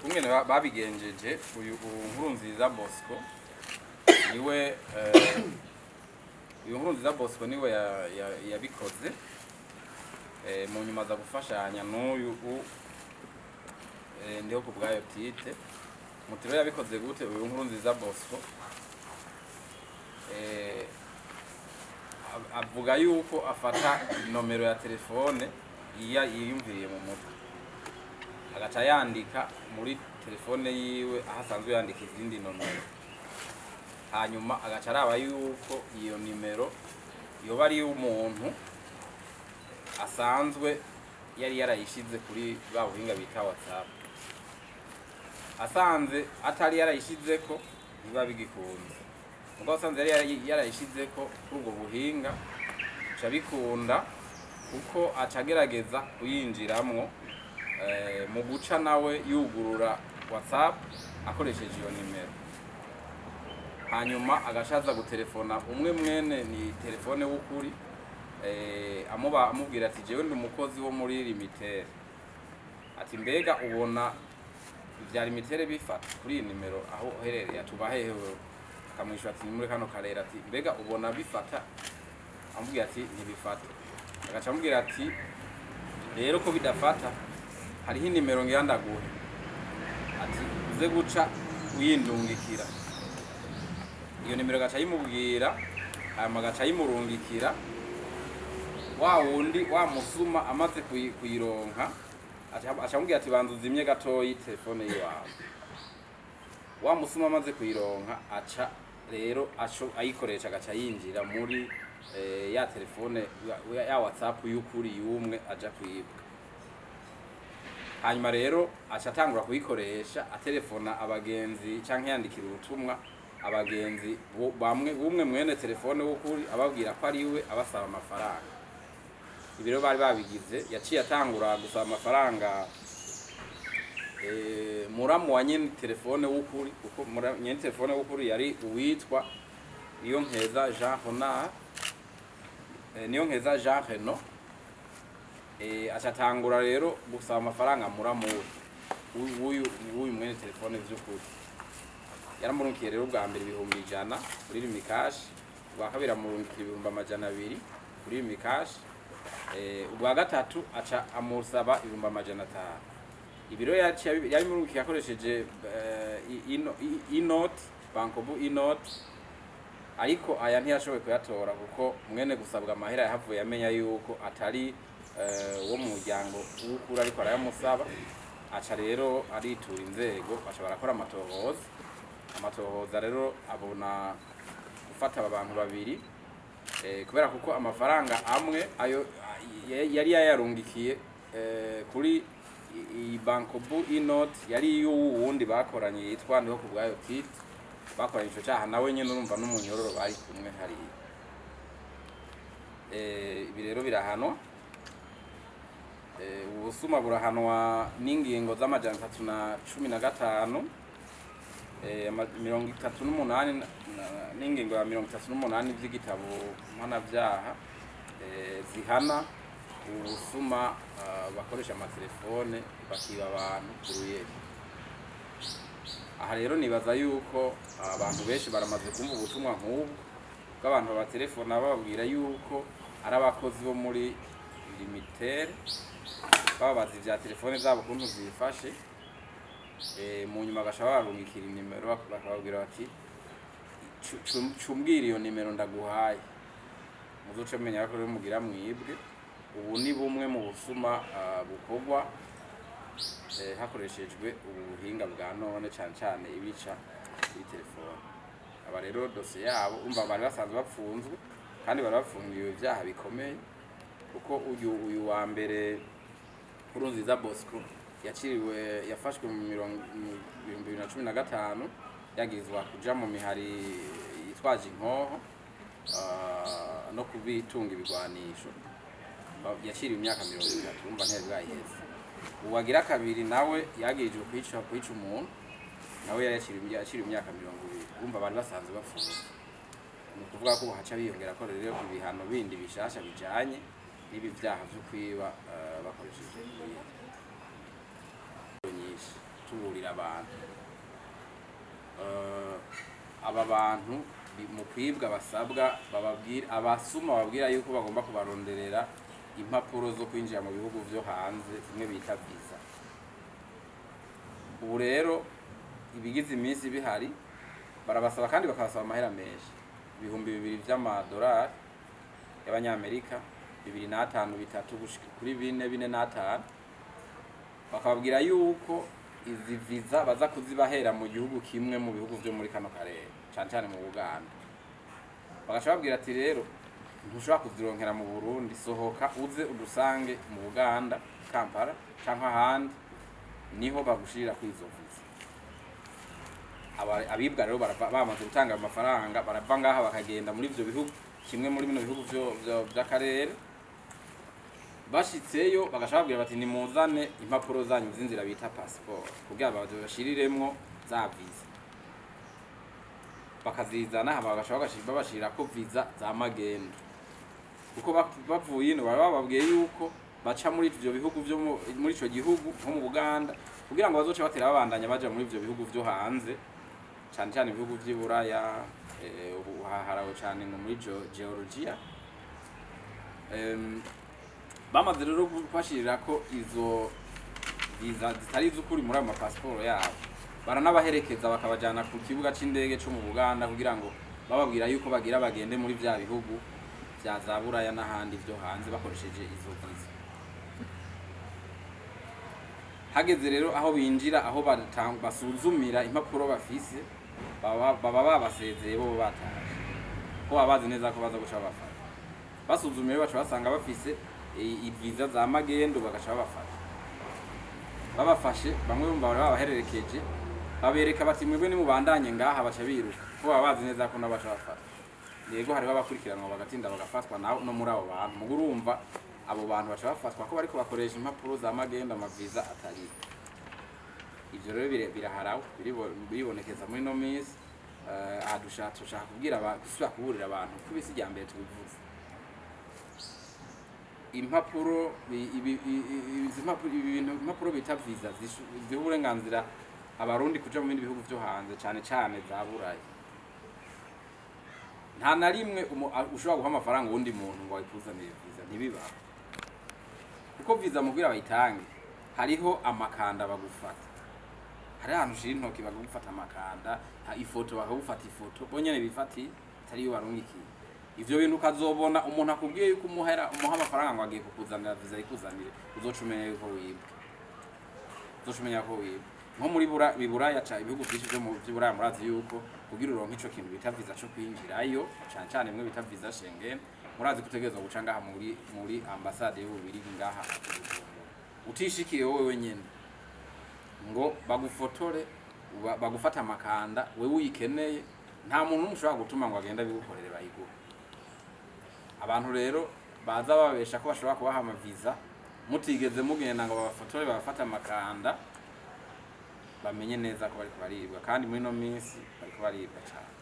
kungene babigenjeje uyu Nkurunziza Bosco niwe uyu Nkurunziza Bosco niwe yabikoze mu nyuma za gufashanya n'uyu ndiho ku bwayo Tite mutiro yabikoze gute uyu Nkurunziza Bosco avuga yuko afata nomero ya telefone yiyumviriye mu mutwe agaca yandika muri telefone yiwe ahasanzwe yandika izindi nomero hanyuma agaca araba yuko iyo nimero yoba ari umuntu asanzwe yari yarayishize kuri ba buhinga bita WhatsApp asanze atari yarayishizeko biba bigikunze ubwo asanze yari yarayishizeko kuri ubwo buhinga ca bikunda kuko acagerageza kuyinjiramwo mu guca nawe yugurura WhatsApp akoresheje iyo nimero hanyuma agashaza gutelefona umwe mwene ni telefone w'ukuri amubwira ati jewe ndi umukozi wo muri Limitere ati mbega ubona vya Limitere bifata kuri iyi nimero aho uherereye tubahehe akamwishyura ati muri kano karera ati mbega ubona bifata amubwira ati ntibifata agaca amubwira ati rero ko bidafata hariho inimero ngiyandaguhe ati uze guca uyindungikira iyo nimero gaca yimubwira hanyuma gaca yimurungikira wa wundi wa musuma amaze kuyironka acamubwira ati banza uzimye gatoyi telefone yawe wa musuma amaze kuyironka aca rero ayikoresha agaca yinjira muri ya telefone ya WhatsApp y'ukuri yumwe aja kwibwa hanyuma rero aca atangura kuyikoresha atelefona abagenzi canke yandikira ubutumwa abagenzi bumwe mwene telefone w'ukuri ababwira ko ari we abasaba amafaranga ibiro bari babigize yaciye atangura gusaba amafaranga muramu wa nyene telefone w'ukuri kuko nyene telefone w'ukuri yari uwitwa Niyonkeza Jean Honard Niyonkeza Jean Reno acatangura rero gusaba amafaranga muramu uyu mwene telefone vy'ukuri yaramurunkiye rero bwa mbere 100 kuri Rimikash bwa kabiri amurunkiye 200 kuri Rimikash ubwa gatatu aca amusaba 500 ibiro yari murunkiye akoresheje inote bankobu inote ariko aya ntiyashoboye kuyatora kuko mwene gusabwa amahera yahavuye amenya yuko atari wo mu muryango w'ukuri ariko arayamusaba aca rero aritura inzego baca barakora amatohoza rero abona gufata abantu babiri kubera kuko amafaranga amwe ayo yari yayarungikiye kuri bankobu inote yari y'uwundi bakoranye yitwa ndiho ku bwayo Tite bakoranye ico cyaha nawe nyene urumva n'umunyororo bari kumwe hari ibi rero birahanwa ubusuma burahanwa n'ingingo z'amajana 315 38 n'ingingo ya 38 vy'igitabo mpanavyaha zihana ubusuma bakoresha amatelefone bakiba abantu kuruye aha rero nibaza yuko abantu benshi baramaze kumva ubutumwa nk'ubwo bw'abantu batelefona bababwira yuko ari abakozi bo muri Limitere babaza ivya telefone zabo kuntu zifashe mu nyuma gashaba barungikira inimero bakababwira bati cumbwira iyo nimero ndaguhaye muzoce menya ko rero mugira mwibwe ubu ni bumwe mu busuma bukogwa hakoreshejwe ubuhinga bwa none cyane ibica kuri telefone aba rero dosiye yabo umva bari basanzwe bapfunzwe kandi bari bafungiwe ibyaha bikomeye kuko uyu wa mbere Nkurunziza Bosco yafashwe mu 2015 yagizwa kuja mu mihari yitwaje inkoho no kubitunga ibigwanisho yashiriwe imyaka 30 umva ntiyari bwaheze uwagira kabiri nawe yagirijwe kwica umuntu nawe yashiriwe imyaka 20 umva bari basanzwe bafunze ni kuvuga ko haca biyongera ko rero ibihano bindi bishasha bijanye n'ibi vyaha vyo kwiba bakoresheje nyinshi tuburira abantu aba bantu mu kwibwa basabwa bababwira abasuma babwira yuko bagomba kubaronderera impapuro zo kwinjira mu bihugu vyo hanze zimwe bita visa. Ubu rero ibigize iminsi bihari barabasaba kandi bakabasaba amahera menshi, ibihumbi 2,000 vy'amadolari y'abanyamerika, 2,500 bitatu gushika kuri 4,500, bakababwira yuko izi visa baza kuzibahera mu gihugu kimwe mu bihugu vyo muri kano karere, cyane cyane mu Uganda. Bagaca babwira ati rero ntushobora kuzironkera mu Burundi, sohoka uze udusange mu Uganda, Kampala canke ahandi, niho bagushirira kwizo visa. Abibwa rero bamaze gutanga amafaranga barava ngaha bakagenda muri ivyo bihugu kimwe muri bino bihugu vy'akarere. Bashitseyo bagashabwira bati nimuzane impapuro zanyu z'inzira bita passport kugira babashiriremwo za visa. Bakazizana hama babashirira ko visa za magendo, kuko bavuye ino bababwiye yuko baca muri ivyo bihugu vyo muri ico gihugu nko mu Uganda kugira ngo bazoce batera babandanya baja muri ivyo bihugu vyo hanze, cyane cyane ibihugu vy'Iburaya, haraho cyane ngo muri Georgia. Bamaze rero gufashirira ko izo visa zitari z'ukuri muri ama passport yabo, baranabaherekeza bakabajana ku kibuga c'indege cyo mu Uganda kugira ngo bababwira yuko bagira bagende muri vya bihugu vya za Buraya n'ahandi vyo hanze bakoresheje izo visa. Hageze rero aho binjira, aho basuzumira impapuro bafise, baba babasezeye bo bataje ko babazi neza ko baza guca bafata. Basuzumire baca basanga bafise visa za magendo, bagaca babafashe bamwe bumva babahererekeje, babereka bati mwebwe nimubandanye ngaha, baca biruka ko babazi neza ko nabaca bafata. Yego hariho abakurikiranwa bagatinda bagafatwa no muri abo bantu, mugurumva abo bantu baca bafatwa ko bariko bakoresha impapuro za magendo, amavisa atari. Ivyo rero biraharawe biribonekeza muri no minsi. Dushaka kubwira gusubira kuburira abantu kubisi rya mbere tubivuze. Impapuro impapuro bita visa ziha uburenganzira abarundi kuja mu bindi bihugu vyo hanze, cyane cyane za Buraya. Nta na rimwe ushobora guha amafaranga uwundi muntu ngo ayikuzanire visa, ntibibaho. Kuko visa mubwira bayitange hariho amakanda bagufata, hari ahantu ushira intoki bagufata amakanda, ifoto bakagufata ifoto bonyene bifati atari yo barungikiye. Ivyo bintu ukazobona umuntu akubwiye yuko umuha amafaranga ngo agiye kukuzanira visa ikuzanire, uzocumenya yuko wibwe, uzocumenya ko wibwe. Nko muri Buraya ca ibihugu byinshi byo mu Buraya murazi yuko kugira uronke ico kintu bita visa cyo kwinjirayo, cyane cyane mwe bita visa Schengen, murazi kutegerezwa guca ngaha muri ambassade y'Ububirigi ngaha utishikiye wowe wenyene ngo bagufotore bagufata amakanda wewe uyikeneye. Nta muntu n'umushobora gutuma ngo agenda bigukorere bayiguha. Abantu rero baza babesha ko bashobora kubaha amavisa, mutigeze mugenda ngo babafotore babafata amakanda, bamenye neza ko bariko baribwa, kandi muri no minsi bariko baribwa cyane.